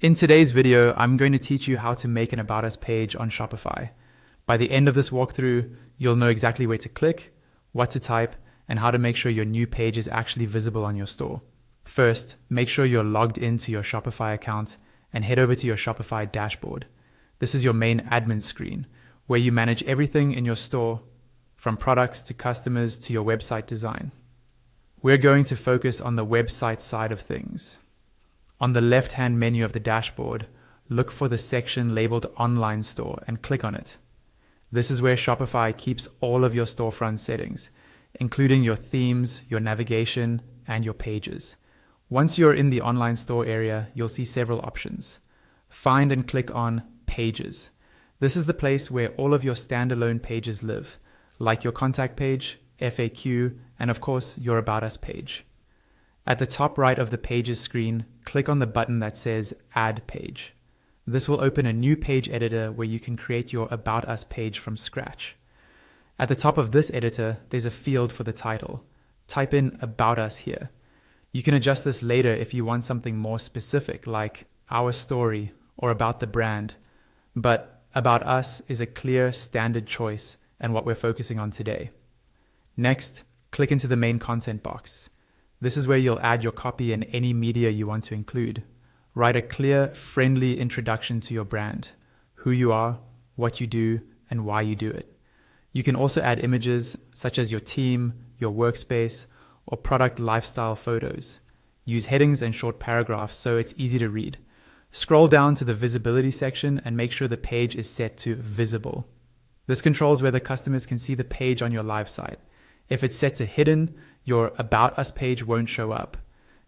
In today's video, I'm going to teach you how to make an About Us page on Shopify. By the end of this walkthrough, you'll know exactly where to click, what to type, and how to make sure your new page is actually visible on your store. First, make sure you're logged into your Shopify account and head over to your Shopify dashboard. This is your main admin screen, where you manage everything in your store, from products to customers to your website design. We're going to focus on the website side of things. On the left-hand menu of the dashboard, look for the section labeled Online Store and click on it. This is where Shopify keeps all of your storefront settings, including your themes, your navigation, and your pages. Once you're in the online store area, you'll see several options. Find and click on Pages. This is the place where all of your standalone pages live, like your contact page, FAQ, and of course, your About Us page. At the top right of the Pages screen, click on the button that says Add Page. This will open a new page editor where you can create your About Us page from scratch. At the top of this editor, there's a field for the title. Type in About Us here. You can adjust this later if you want something more specific, like Our Story or About the Brand. But About Us is a clear standard choice and what we're focusing on today. Next, click into the main content box. This is where you'll add your copy and any media you want to include. Write a clear, friendly introduction to your brand, who you are, what you do, and why you do it. You can also add images such as your team, your workspace, or product lifestyle photos. Use headings and short paragraphs so it's easy to read. Scroll down to the visibility section and make sure the page is set to visible. This controls whether customers can see the page on your live site. If it's set to hidden, your About Us page won't show up.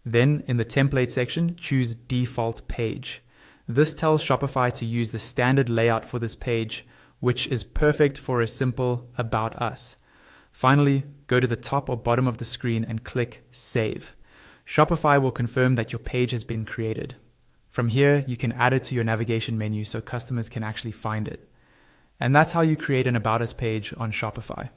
Then, in the template section, choose Default Page. This tells Shopify to use the standard layout for this page, which is perfect for a simple About Us. Finally, go to the top or bottom of the screen and click Save. Shopify will confirm that your page has been created. From here, you can add it to your navigation menu so customers can actually find it. And that's how you create an About Us page on Shopify.